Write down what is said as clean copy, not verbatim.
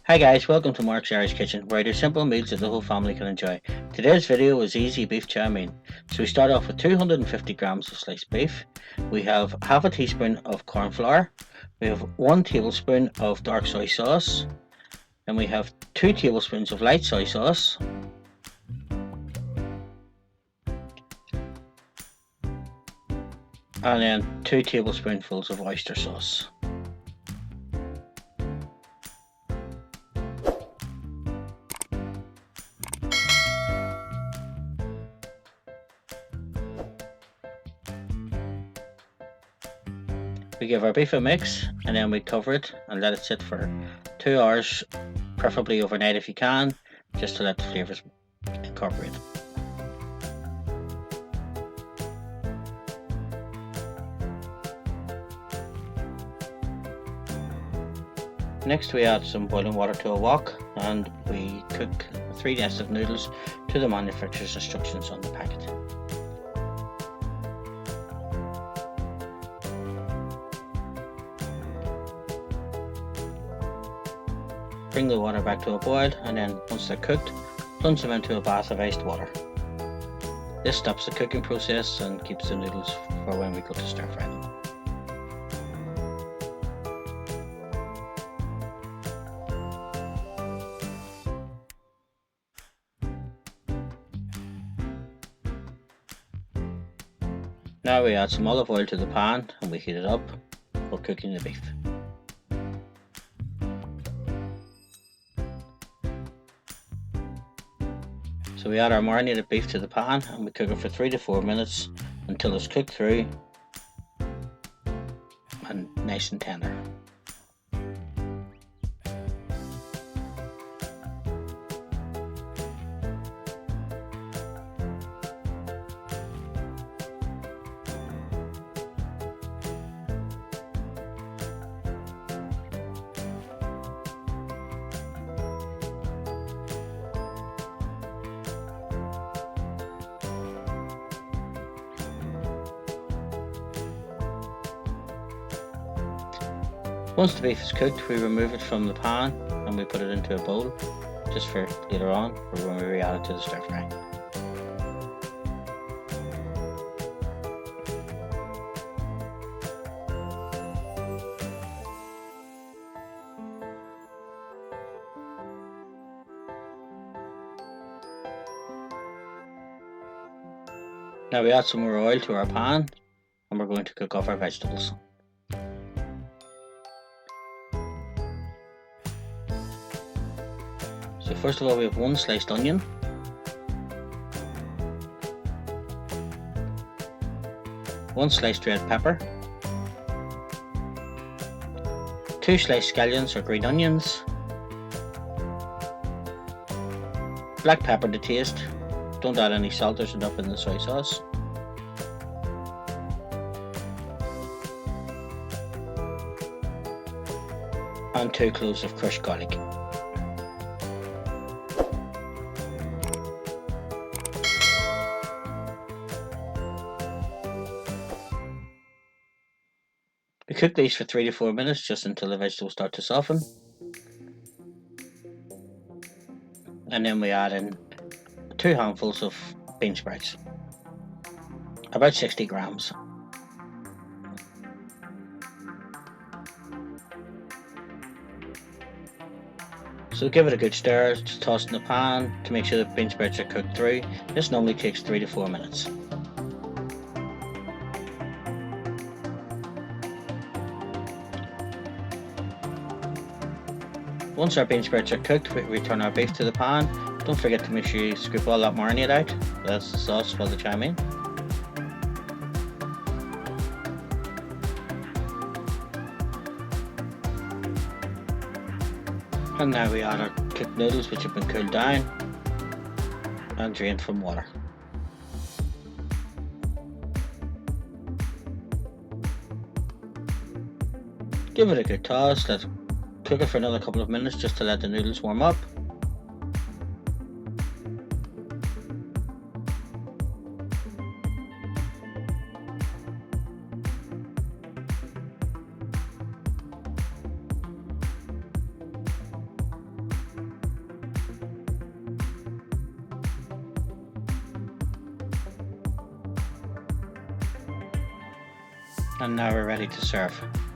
Hi guys, welcome to Mark's Irish Kitchen, where I do simple meals that the whole family can enjoy. Today's video is easy beef chow mein. So we start off with 250 grams of sliced beef. We have half a teaspoon of corn flour. We have 1 tablespoon of dark soy sauce. And we have 2 tablespoons of light soy sauce. And then 2 tablespoonfuls of oyster sauce. We give our beef a mix and then we cover it and let it sit for 2 hours, preferably overnight if you can, just to let the flavours incorporate. Next we add some boiling water to a wok and we cook 3 nested noodles to the manufacturer's instructions on the packet. Bring the water back to a boil and then once they're cooked, plunge them into a bath of iced water. This stops the cooking process and keeps the noodles for when we go to stir fry them. Now we add some olive oil to the pan and we heat it up for cooking the beef. So we add our marinated beef to the pan and we cook it for 3 to 4 minutes until it's cooked through and nice and tender. Once the beef is cooked, we remove it from the pan and we put it into a bowl just for later on for when we re-add it to the stir fry. Now we add some more oil to our pan and we're going to cook off our vegetables. So first of all we have 1 sliced onion, one sliced red pepper, 2 sliced scallions or green onions, black pepper to taste, don't add any salt, there's enough in the soy sauce, and 2 cloves of crushed garlic. We cook these for 3 to 4 minutes just until the vegetables start to soften. And then we add in 2 handfuls of bean sprouts, about 60 grams. So give it a good stir, just toss in the pan to make sure the bean sprouts are cooked through. This normally takes 3 to 4 minutes. Once our bean sprouts are cooked, we return our beef to the pan. Don't forget to make sure you scoop all that marinade out. That's the sauce for the chow mein. And now we add our cooked noodles which have been cooled down and drained from water. Give it a good toss, let's cook it for another couple of minutes just to let the noodles warm up. And now we're ready to serve.